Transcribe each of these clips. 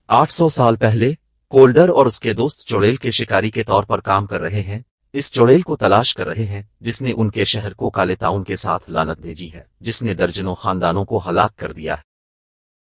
800 साल पहले कोल्डर और उसके दोस्त चुड़ैल के शिकारी के तौर पर काम कर रहे हैं। इस चुड़ैल को तलाश कर रहे हैं जिसने उनके शहर को काले ताउन के साथ लानत भेजी है, जिसने दर्जनों खानदानों को हलाक कर दिया है।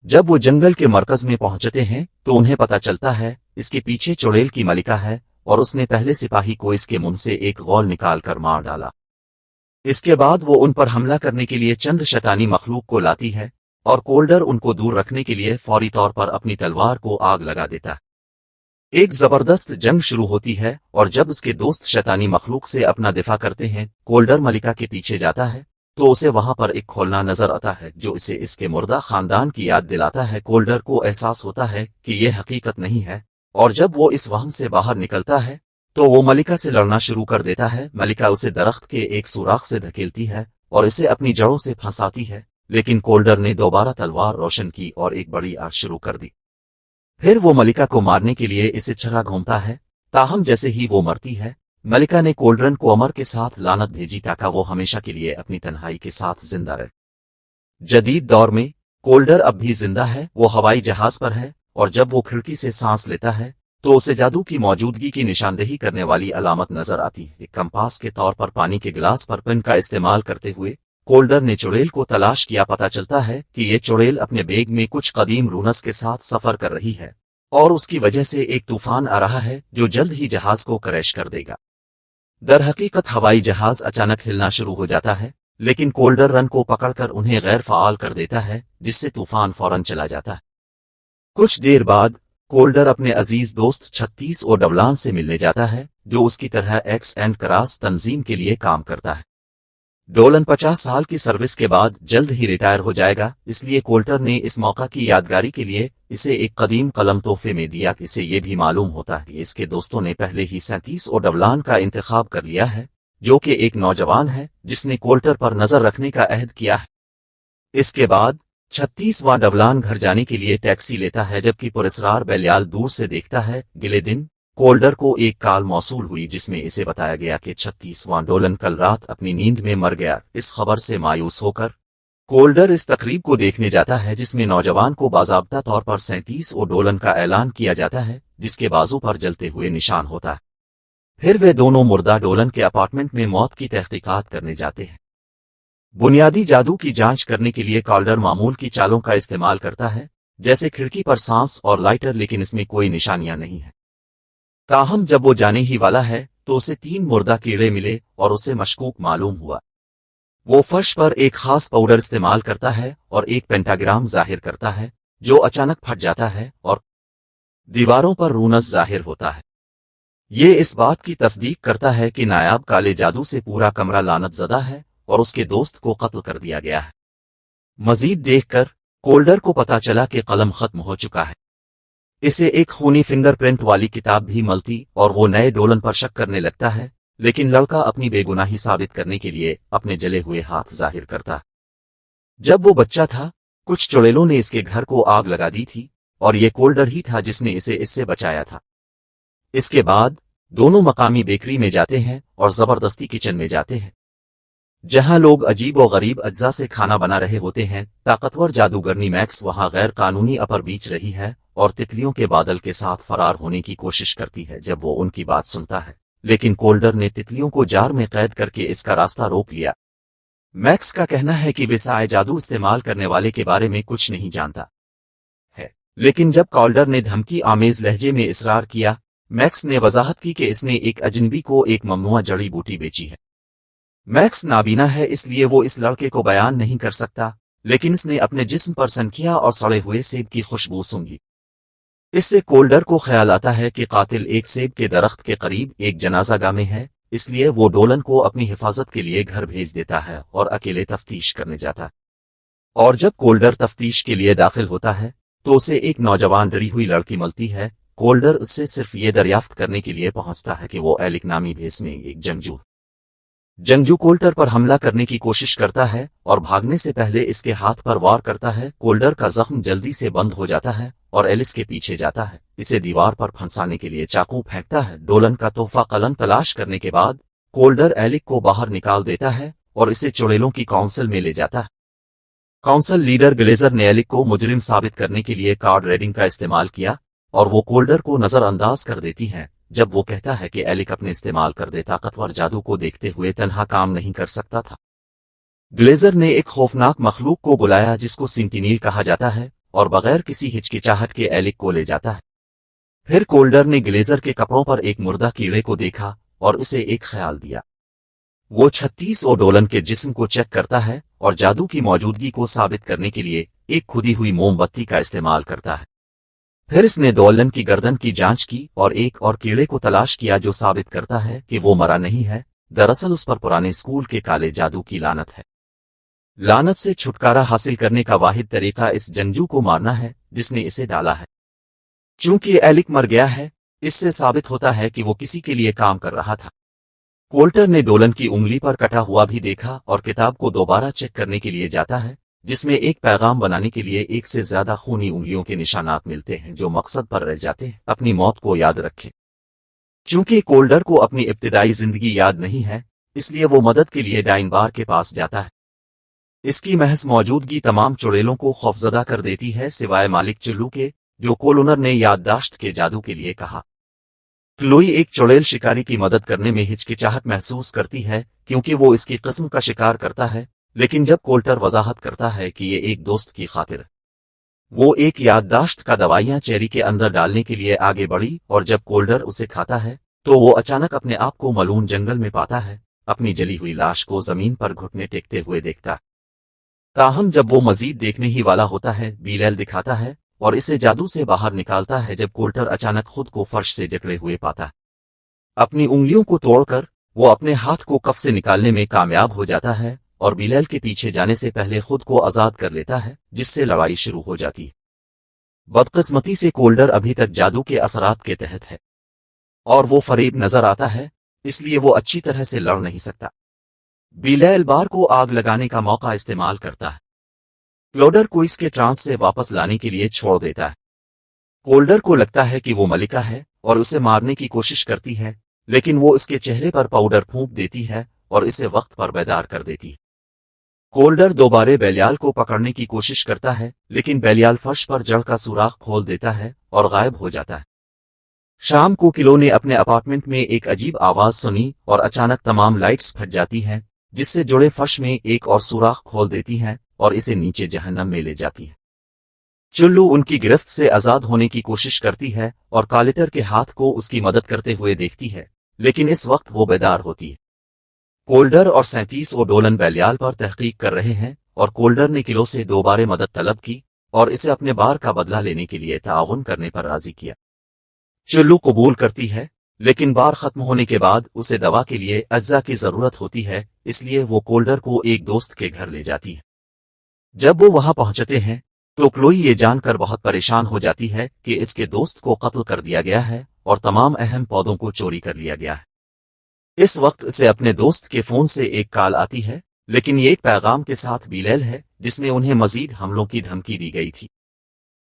जब वो जंगल के मरकज में पहुंचते हैं तो उन्हें पता चलता है इसके पीछे चुड़ैल की मलिका है और उसने पहले सिपाही को इसके मुंह से एक गौल निकाल कर मार डाला। इसके बाद वो उन पर हमला करने के लिए चंद शैतानी मखलूक को लाती है और कोल्डर उनको दूर रखने के लिए फौरी तौर पर अपनी तलवार को आग लगा देता है। एक जबरदस्त जंग शुरू होती है और जब उसके दोस्त शैतानी मखलूक से अपना दिफा करते हैं, कोल्डर मलिका के पीछे जाता है तो उसे वहां पर एक खोलना नजर आता है जो इसे इसके मुर्दा खानदान की याद दिलाता है। कोल्डर को एहसास होता है कि यह हकीकत नहीं है और जब वो इस वहम से बाहर निकलता है तो वो मलिका से लड़ना शुरू कर देता है। मलिका उसे दरख्त के एक सुराख से धकेलती है और इसे अपनी जड़ों से फंसाती है, लेकिन कोल्डर ने दोबारा तलवार रोशन की और एक बड़ी आग शुरू कर दी। फिर वो मलिका को मारने के लिए इसे छरा घूमता है, ताहम जैसे ही वो मरती है, मलिका ने कोल्डर को अमर के साथ लानत भेजी ताकि वो हमेशा के लिए अपनी तन्हाई के साथ जिंदा रहे। जदीद दौर में कोल्डर अब भी जिंदा है। वो हवाई जहाज पर है और जब वो खिड़की से सांस लेता है तो उसे जादू की मौजूदगी की निशानदेही करने वाली अलामत नजर आती है। एक कंपास के तौर पर पानी के गिलास पर पेन का इस्तेमाल करते हुए कोल्डर ने चुड़ैल को तलाश किया। पता चलता है कि ये चुड़ैल अपने बेग में कुछ कदीम रूनस के साथ सफर कर रही है और उसकी वजह से एक तूफान आ रहा है जो जल्द ही जहाज को क्रैश कर देगा। दरहकीकत हवाई जहाज अचानक हिलना शुरू हो जाता है, लेकिन कोल्डर रन को पकड़कर उन्हें गैर फाल कर देता है, जिससे तूफान फौरन चला जाता है। कुछ देर बाद कोल्डर अपने अजीज दोस्त 36 और डबलान से मिलने जाता है जो उसकी तरह एक्स एंड क्रास तंजीम के लिए काम करता है। डोलन 50 साल की सर्विस के बाद जल्द ही रिटायर हो जाएगा, इसलिए कोल्डर ने इस मौका की यादगारी के लिए इसे एक कदीम कलम तोहफे में दिया। इसे ये भी मालूम होता है कि इसके दोस्तों ने पहले ही 37 और डबलान का इंतखाब कर लिया है, जो कि एक नौजवान है जिसने कोल्डर पर नजर रखने का अहद किया है। इसके बाद 36वां डबलान घर जाने के लिए टैक्सी लेता है, जबकि पुरस्रार बैलियाल दूर से देखता है। अगले दिन कोल्डर को एक कॉल मौसूल हुई जिसमें इसे बताया गया कि 36वां डोलन कल रात अपनी नींद में मर गया। इस खबर से मायूस होकर कोल्डर इस तकरीब को देखने जाता है जिसमें नौजवान को बाज़ाब्ता तौर पर 37 और डोलन का ऐलान किया जाता है, जिसके बाजू पर जलते हुए निशान होता है। फिर वे दोनों मुर्दा डोलन के अपार्टमेंट में मौत की तहकीकात करने जाते हैं। बुनियादी जादू की जांच करने के लिए कोल्डर मामूल की चालों का इस्तेमाल करता है, जैसे खिड़की पर सांस और लाइटर, लेकिन इसमें कोई निशानियां नहीं है। ताहम जब वो जाने ही वाला है तो उसे 3 मुर्दा कीड़े मिले और उसे मशकूक मालूम हुआ। वो फर्श पर एक खास पाउडर इस्तेमाल करता है और एक पेंटाग्राम जाहिर करता है जो अचानक फट जाता है और दीवारों पर रूनस जाहिर होता है। ये इस बात की तस्दीक करता है कि नायाब काले जादू से पूरा कमरा लानत ज़दा है और उसके दोस्त को कत्ल कर दिया गया है। मजीद देखकर कोल्डर को पता चला कि कलम खत्म हो चुका है। इसे एक खूनी फिंगरप्रिंट वाली किताब भी मिलती और वो नए डोलन पर शक करने लगता है, लेकिन लड़का अपनी बेगुनाही साबित करने के लिए अपने जले हुए हाथ जाहिर करता है। जब वो बच्चा था, कुछ चुड़ैलों ने इसके घर को आग लगा दी थी और ये कोल्डर ही था जिसने इसे इससे बचाया था। इसके बाद दोनों मकामी बेकरी में जाते हैं और जबरदस्ती किचन में जाते हैं, जहां लोग अजीब और गरीब अज्जा से खाना बना रहे होते हैं। ताकतवर जादूगरनी मैक्स वहां गैर कानूनी अपर बीच रही है और तितलियों के बादल के साथ फरार होने की कोशिश करती है। जब वो उनकी बात सुनता है, लेकिन कोल्डर ने तितलियों को जार में कैद करके इसका रास्ता रोक लिया। मैक्स का कहना है कि वे साए जादू इस्तेमाल करने वाले के बारे में कुछ नहीं जानता है, लेकिन जब कोल्डर ने धमकी आमेज लहजे में इसरार किया, मैक्स ने वजाहत की कि इसने एक अजनबी को एक ममनुआ जड़ी बूटी बेची है। मैक्स नाबीना है, इसलिए वो इस लड़के को बयान नहीं कर सकता, लेकिन इसने अपने जिस्म पर सनकिया और सड़े हुए सेब की खुशबू सूंघी। इससे कोल्डर को ख्याल आता है कि कातिल एक सेब के दरख्त के करीब एक जनाजागाह में है, इसलिए वो डोलन को अपनी हिफाजत के लिए घर भेज देता है और अकेले तफ्तीश करने जाता है। और जब कोल्डर तफ्तीश के लिए दाखिल होता है तो उसे एक नौजवान डरी हुई लड़की मिलती है। कोल्डर उससे सिर्फ ये दरियाफ्त करने के लिए पहुंचता है कि वो एलिक नामी भेस में एक जंगजू कोल्डर पर हमला करने की कोशिश करता है और भागने से पहले इसके हाथ पर वार करता है। कोल्डर का जख्म जल्दी से बंद हो जाता है और एलिस के पीछे जाता है, इसे दीवार पर फंसाने के लिए चाकू फेंकता है। डोलन का तोहफा कलम तलाश करने के बाद कोल्डर एलिक को बाहर निकाल देता है और इसे चुड़ैलों की काउंसिल में ले जाता है। काउंसिल लीडर ग्लेजर ने एलिक को मुजरिम साबित करने के लिए कार्ड रीडिंग का इस्तेमाल किया और वो कोल्डर को नजरअंदाज कर देती है जब वो कहता है कि एलिक अपने इस्तेमाल कर दे ताकतवर जादू को देखते हुए तन्हा काम नहीं कर सकता था। ग्लेजर ने एक खौफनाक मखलूक को बुलाया जिसको सेंटिनील कहा जाता है और बगैर किसी हिचकिचाहट के एलिक को ले जाता है। फिर कोल्डर ने ग्लेजर के कपड़ों पर एक मुर्दा कीड़े को देखा और उसे एक ख्याल दिया। वो 36 ओडोलन के जिस्म को चेक करता है और जादू की मौजूदगी को साबित करने के लिए एक खुदी हुई मोमबत्ती का इस्तेमाल करता है। फिर इसने डोलन की गर्दन की जांच की और एक और कीड़े को तलाश किया जो साबित करता है कि वो मरा नहीं है, दरअसल उस पर पुराने स्कूल के काले जादू की लानत है। लानत से छुटकारा हासिल करने का वाहिद तरीका इस जंगजू को मारना है जिसने इसे डाला है। चूंकि एलिक मर गया है, इससे साबित होता है कि वो किसी के लिए काम कर रहा था। कोल्टर ने डोलन की उंगली पर कटा हुआ भी देखा और किताब को दोबारा चेक करने के लिए जाता है जिसमें एक पैगाम बनाने के लिए एक से ज्यादा खूनी उंगलियों के निशानात मिलते हैं जो मकसद पर रह जाते हैं अपनी मौत को याद रखें। चूंकि कोल्डर को अपनी इब्तिदाई जिंदगी याद नहीं है, इसलिए वो मदद के लिए डाइनबार के पास जाता है। इसकी महज मौजूदगी तमाम चुड़ैलों को खौफजदा कर देती है सिवाय मालिक चुल्लू के, जो कोलोनर ने याददाश्त के जादू के लिए कहा। क्लोई एक चुड़ैल शिकारी की मदद करने में हिचकिचाहट महसूस करती है क्योंकि वो इसकी किस्म का शिकार करता है, लेकिन जब कोल्टर वजाहत करता है कि ये एक दोस्त की खातिर वो एक याददाश्त का दवाइयां चेरी के अंदर डालने के लिए आगे बढ़ी और जब कोल्डर उसे खाता है तो वो अचानक अपने आप को मलून जंगल में पाता है, अपनी जली हुई लाश को जमीन पर घुटने टेकते हुए देखता। ताहम जब वो मजीद देखने ही वाला होता है, बीलेल दिखाता है और इसे जादू से बाहर निकालता है जब कोल्टर अचानक खुद को फर्श से जकड़े हुए पाता है। अपनी उंगलियों को तोड़कर वो अपने हाथ को कफ से निकालने में कामयाब हो जाता है और बिलेल के पीछे जाने से पहले खुद को आजाद कर लेता है, जिससे लड़ाई शुरू हो जाती है। बदकिस्मती से कोल्डर अभी तक जादू के असरात के तहत है और वो फरीब नजर आता है, इसलिए वो अच्छी तरह से लड़ नहीं सकता। बिलेल बार को आग लगाने का मौका इस्तेमाल करता है। क्लोडर को इसके ट्रांस से वापस लाने के लिए छोड़ देता है। कोल्डर को लगता है कि वो मलिका है और उसे मारने की कोशिश करती है, लेकिन वो इसके चेहरे पर पाउडर फूंक देती है और इसे वक्त पर बेदार कर देती है। कोल्डर दोबारा बेलियाल को पकड़ने की कोशिश करता है, लेकिन बेलियाल फर्श पर जड़ का सुराख खोल देता है और गायब हो जाता है। शाम को किलो ने अपने अपार्टमेंट में एक अजीब आवाज सुनी और अचानक तमाम लाइट्स फट जाती हैं, जिससे जुड़े फर्श में एक और सुराख खोल देती हैं और इसे नीचे जहन्नम में ले जाती है। चुल्लू उनकी गिरफ्त से आजाद होने की कोशिश करती है और कालिटर के हाथ को उसकी मदद करते हुए देखती है, लेकिन इस वक्त वो बेदार होती है। कोल्डर और 37 ओडोलन बेलियाल पर तहकीक कर रहे हैं और कोल्डर ने किलो से दोबारा मदद तलब की और इसे अपने बार का बदला लेने के लिए ताउन करने पर राजी किया। चुल्लू कबूल करती है, लेकिन बार खत्म होने के बाद उसे दवा के लिए अज्जा की जरूरत होती है, इसलिए वो कोल्डर को एक दोस्त के घर ले जाती है। जब वो वहां पहुंचते हैं तो क्लोई ये जानकर बहुत परेशान हो जाती है कि इसके दोस्त को कत्ल कर दिया गया है और तमाम अहम पौधों को चोरी कर लिया गया है। इस वक्त इसे अपने दोस्त के फोन से एक कॉल आती है, लेकिन ये एक पैगाम के साथ बिलेल है जिसमें उन्हें मजीद हमलों की धमकी दी गई थी।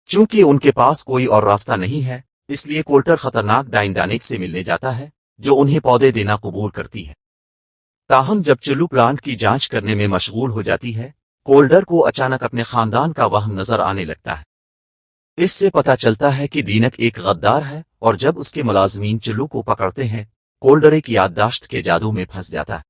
चूंकि उनके पास कोई और रास्ता नहीं है, इसलिए कोल्टर खतरनाक डाइनडानिक से मिलने जाता है जो उन्हें पौधे देना कबूल करती है। ताहम जब चुल्लू प्लांट की जांच करने में मशगूल हो जाती है, कोल्डर को अचानक अपने खानदान का वहम नजर आने लगता है। इससे पता चलता है कि डीनक एक गद्दार है और जब उसके मुलाजमीन चुल्लू को पकड़ते हैं, कोल्डर एक याददाश्त के जादू में फंस जाता है।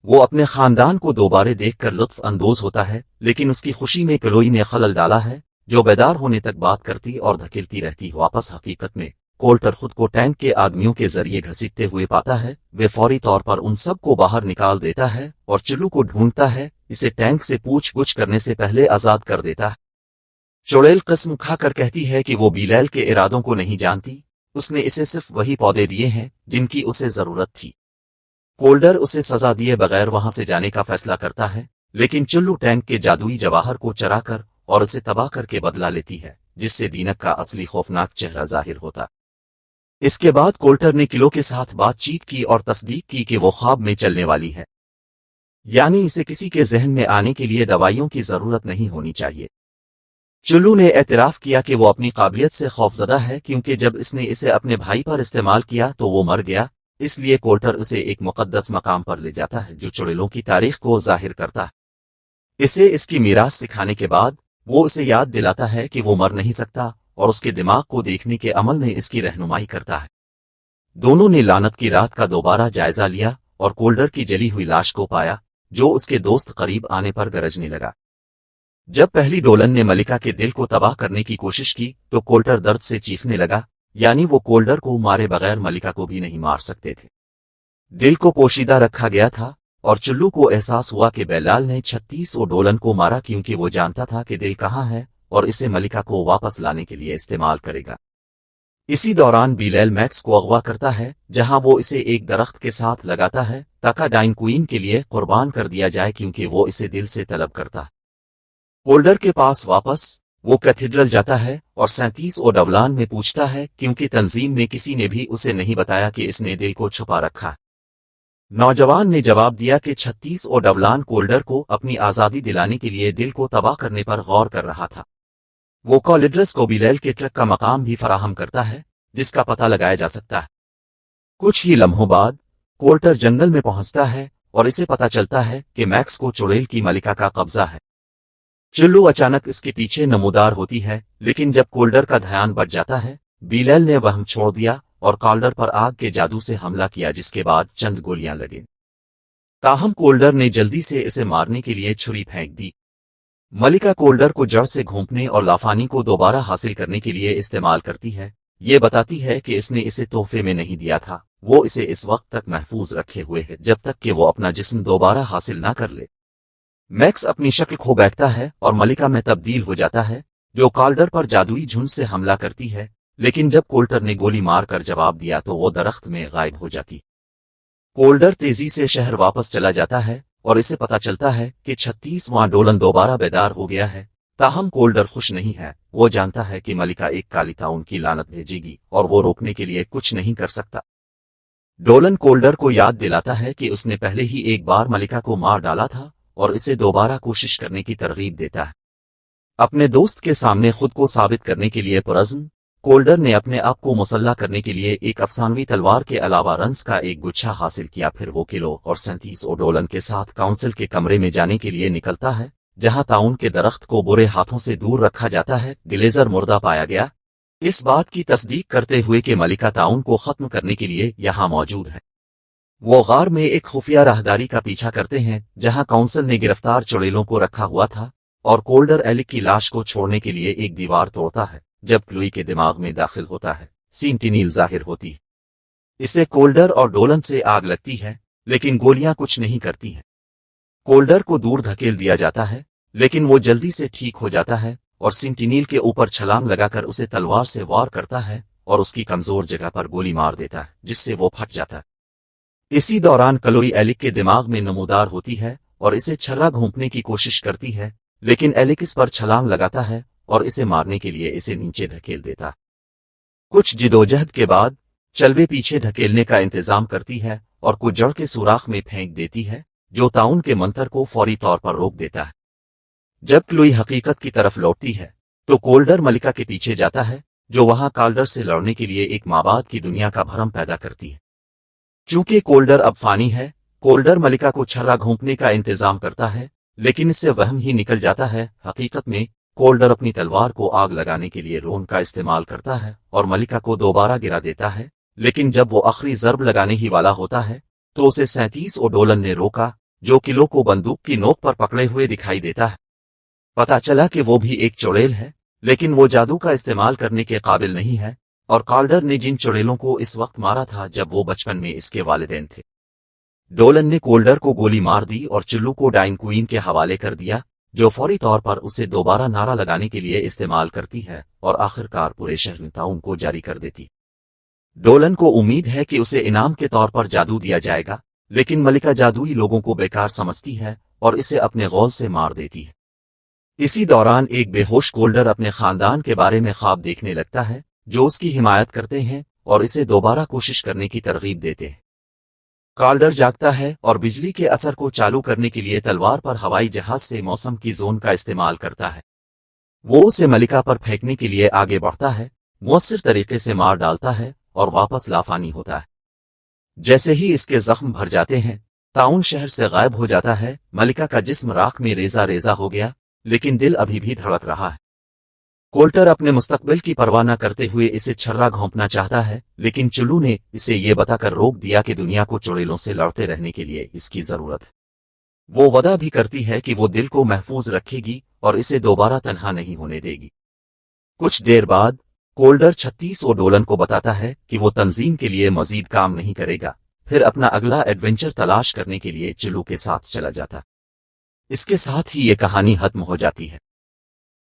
वो अपने खानदान को दोबारा देखकर लुत्फ अंदोज होता है, लेकिन उसकी खुशी में क्लोई ने खलल डाला है, जो बेदार होने तक बात करती और धकेलती रहती वापस। हकीकत में कोल्टर खुद को टैंक के आदमियों के जरिए घसीटते हुए पाता है। वे फौरी तौर पर उन सब को बाहर निकाल देता है और चुल्लू को ढूंढता है, इसे टैंक से पूछ-गुछ करने से पहले आजाद कर देता है। चुड़ैल कसम खाकर कहती है कि वो बिलेल के इरादों को नहीं जानती, उसने इसे सिर्फ वही पौधे दिए हैं जिनकी उसे जरूरत थी। कोल्डर उसे सजा दिए बगैर वहां से जाने का फैसला करता है, लेकिन चुल्लू टैंक के जादुई जवाहर को चराकर और उसे तबाह करके बदला लेती है, जिससे दीनक का असली खौफनाक चेहरा जाहिर होता। इसके बाद कोल्टर ने किलो के साथ बातचीत की और तस्दीक की कि वो ख्वाब में चलने वाली है, यानी इसे किसी के जहन में आने के लिए दवाइयों की जरूरत नहीं होनी चाहिए। चुल्लू ने एतराफ किया कि वो अपनी काबिलियत से खौफजदा है, क्योंकि जब इसने इसे अपने भाई पर इस्तेमाल किया तो वो मर गया। इसलिए कोल्टर उसे एक मुकद्दस मकाम पर ले जाता है जो चुड़ैलों की तारीख को जाहिर करता है। اسے اس کی میراث سکھانے کے بعد وہ اسے یاد دلاتا ہے کہ وہ مر نہیں سکتا اور اس کے دماغ کو دیکھنے کے عمل میں اس کی رہنمائی کرتا ہے۔ دونوں نے لعنت کی رات کا دوبارہ جائزہ لیا اور کولڈر کی جلی ہوئی لاش کو پایا جو اس کے دوست قریب آنے پر گرجنے لگا۔ جب پہلی ڈولن نے ملکہ کے دل کو تباہ کرنے کی کوشش کی تو کولڈر درد سے چیخنے لگا، یعنی وہ کولڈر کو مارے بغیر ملکہ کو بھی نہیں مار سکتے تھے۔ دل کو پوشیدہ رکھا گیا تھا اور چلو کو احساس ہوا کہ بیلال نے 36 ڈولن کو مارا کیونکہ وہ جانتا تھا کہ دل کہاں ہے اور اسے ملکہ کو واپس لانے کے لیے استعمال کرے گا۔ اسی دوران بیلیل میکس کو اغوا کرتا ہے جہاں وہ اسے ایک درخت کے ساتھ لگاتا ہے تاکہ ڈائن کوئین کے لیے قربان کر دیا جائے کیونکہ وہ اسے دل سے طلب کرتا ہے۔ کولڈر کے پاس واپس وہ کیتھیڈرل جاتا ہے اور 37 ڈولان میں پوچھتا ہے کیونکہ تنظیم میں کسی نے بھی اسے نہیں بتایا کہ اس نے دل کو چھپا رکھا ہے۔ نوجوان نے جواب دیا کہ 36 ڈولان کولڈر کو اپنی آزادی دلانے کے لیے دل کو تباہ کرنے پر غور کر رہا تھا۔ وہ کولڈرس کو بیلیل کے ٹرک کا مقام بھی فراہم کرتا ہے جس کا پتہ لگایا جا سکتا ہے۔ کچھ ہی لمحوں بعد کولڈر جنگل میں پہنچتا ہے اور اسے پتہ چلتا ہے کہ میکس کو چڑیل کی ملکہ کا قبضہ ہے۔ چلو اچانک اس کے پیچھے نمودار ہوتی ہے لیکن جب کولڈر کا دھیان بٹ جاتا ہے بیلیل نے وہم چھوڑ دیا اور کولڈر پر آگ کے جادو سے حملہ کیا جس کے بعد چند گولیاں لگیں۔ تاہم کولڈر نے جلدی سے اسے مارنے کے لیے چھری پھینک دی۔ ملکہ کولڈر کو جڑ سے گھونپنے اور لافانی کو دوبارہ حاصل کرنے کے لیے استعمال کرتی ہے۔ یہ بتاتی ہے کہ اس نے اسے تحفے میں نہیں دیا تھا، وہ اسے اس وقت تک محفوظ رکھے ہوئے ہے جب تک کہ وہ اپنا جسم دوبارہ حاصل نہ کر لے۔ میکس اپنی شکل کھو بیٹھتا ہے اور ملکہ میں تبدیل ہو جاتا ہے جو کولڈر پر جادوئی جھنڈ سے حملہ کرتی ہے، لیکن جب کولڈر نے گولی مار کر جواب دیا تو وہ درخت میں غائب ہو جاتی۔ کولڈر تیزی سے شہر واپس چلا جاتا ہے اور اسے پتا چلتا ہے کہ 36واں ڈولن دوبارہ بیدار ہو گیا ہے۔ تاہم کولڈر خوش نہیں ہے، وہ جانتا ہے کہ ملکہ ایک کالی طاعون کی لعنت بھیجے گی اور وہ روکنے کے لیے کچھ نہیں کر سکتا۔ ڈولن کولڈر کو یاد دلاتا ہے کہ اس نے پہلے ہی ایک بار ملکہ کو مار ڈالا تھا اور اسے دوبارہ کوشش کرنے کی ترغیب دیتا ہے۔ اپنے دوست کے سامنے خود کو ثابت کرنے کے لیے پرعزم کولڈر نے اپنے آپ کو مسلح کرنے کے لیے ایک افسانوی تلوار کے علاوہ رنز کا ایک گچھا حاصل کیا۔ پھر وہ کلو اور 37 ڈولن کے ساتھ کاؤنسل کے کمرے میں جانے کے لیے نکلتا ہے جہاں طاعون کے درخت کو برے ہاتھوں سے دور رکھا جاتا ہے۔ گلیزر مردہ پایا گیا، اس بات کی تصدیق کرتے ہوئے کہ ملکہ طاعون کو ختم کرنے کے لیے یہاں موجود ہے۔ وہ غار میں ایک خفیہ راہداری کا پیچھا کرتے ہیں جہاں کاؤنسل نے گرفتار چڑیلوں کو رکھا ہوا تھا اور کولڈر ایلک کی لاش کو چھوڑنے کے لیے ایک دیوار توڑتا ہے۔ جب کلوئی کے دماغ میں داخل ہوتا ہے سینٹینیل ظاہر ہوتی ہے۔ اسے کولڈر اور ڈولن سے آگ لگتی ہے لیکن گولیاں کچھ نہیں کرتی ہیں۔ کولڈر کو دور دھکیل دیا جاتا ہے لیکن وہ جلدی سے ٹھیک ہو جاتا ہے اور سینٹینیل کے اوپر چھلانگ لگا کر اسے تلوار سے وار کرتا ہے اور اس کی کمزور جگہ پر گولی مار دیتا ہے جس سے وہ پھٹ جاتا ہے۔ اسی دوران کلوئی ایلک کے دماغ میں نمودار ہوتی ہے اور اسے چھرا گھونپنے کی کوشش کرتی ہے لیکن ایلک اس پر چھلانگ لگاتا ہے اور اسے مارنے کے لیے اسے نیچے دھکیل دیتا۔ کچھ جدوجہد کے بعد چلوے پیچھے دھکیلنے کا انتظام کرتی ہے اور کچھ جڑ کے سوراخ میں پھینک دیتی ہے جو طاعون کے منتر کو فوری طور پر روک دیتا ہے۔ جب کلوئی حقیقت کی طرف لوٹتی ہے تو کولڈر ملکہ کے پیچھے جاتا ہے جو وہاں کولڈر سے لڑنے کے لیے ایک مابعد کی دنیا کا بھرم پیدا کرتی ہے۔ چونکہ کولڈر اب فانی ہے، کولڈر ملکہ کو چھرا گھونپنے کا انتظام کرتا ہے لیکن اس سے وہم ہی نکل جاتا ہے۔ حقیقت میں کولڈر اپنی تلوار کو آگ لگانے کے لیے رون کا استعمال کرتا ہے اور ملکہ کو دوبارہ گرا دیتا ہے، لیکن جب وہ آخری ضرب لگانے ہی والا ہوتا ہے تو اسے 37 ڈولن نے روکا جو کلو کو بندوق کی نوک پر پکڑے ہوئے دکھائی دیتا ہے۔ پتا چلا کہ وہ بھی ایک چڑیل ہے لیکن وہ جادو کا استعمال کرنے کے قابل نہیں ہے اور کولڈر نے جن چڑیلوں کو اس وقت مارا تھا جب وہ بچپن میں اس کے والدین تھے۔ ڈولن نے کولڈر کو گولی مار دی اور چلو کو ڈائن کوئین کے حوالے کر دیا جو فوری طور پر اسے دوبارہ نعرہ لگانے کے لیے استعمال کرتی ہے اور آخرکار پورے شہر میں طاعون کو جاری کر دیتی۔ ڈولن کو امید ہے کہ اسے انعام کے طور پر جادو دیا جائے گا لیکن ملکہ جادوئی لوگوں کو بیکار سمجھتی ہے اور اسے اپنے غول سے مار دیتی ہے۔ اسی دوران ایک بے ہوش کولڈر اپنے خاندان کے بارے میں خواب دیکھنے لگتا ہے جو اس کی حمایت کرتے ہیں اور اسے دوبارہ کوشش کرنے کی ترغیب دیتے ہیں۔ کولڈر جاگتا ہے اور بجلی کے اثر کو چالو کرنے کے لیے تلوار پر ہوائی جہاز سے موسم کی زون کا استعمال کرتا ہے۔ وہ اسے ملکہ پر پھینکنے کے لیے آگے بڑھتا ہے، مؤثر طریقے سے مار ڈالتا ہے اور واپس لافانی ہوتا ہے۔ جیسے ہی اس کے زخم بھر جاتے ہیں ताउन शहर से गायब हो जाता है। मलिका का जिस्म राख में रेजा रेजा हो गया, लेकिन दिल अभी भी धड़क रहा है। कोल्टर अपने मुस्तकबिल की परवाह न करते हुए इसे छर्रा घोंपना चाहता है, लेकिन चुल्लू ने इसे ये बताकर रोक दिया कि दुनिया को चुड़ैलों से लड़ते रहने के लिए इसकी जरूरत है। वो वादा भी करती है कि वो दिल को महफूज रखेगी और इसे दोबारा तन्हा नहीं होने देगी। कुछ देर बाद कोल्डर 36 डोलन को बताता है कि वो तंजीम के लिए मजीद काम नहीं करेगा, फिर अपना अगला एडवेंचर तलाश करने के लिए चुल्लू के साथ चला जाता। इसके साथ ही ये कहानी खत्म हो जाती है।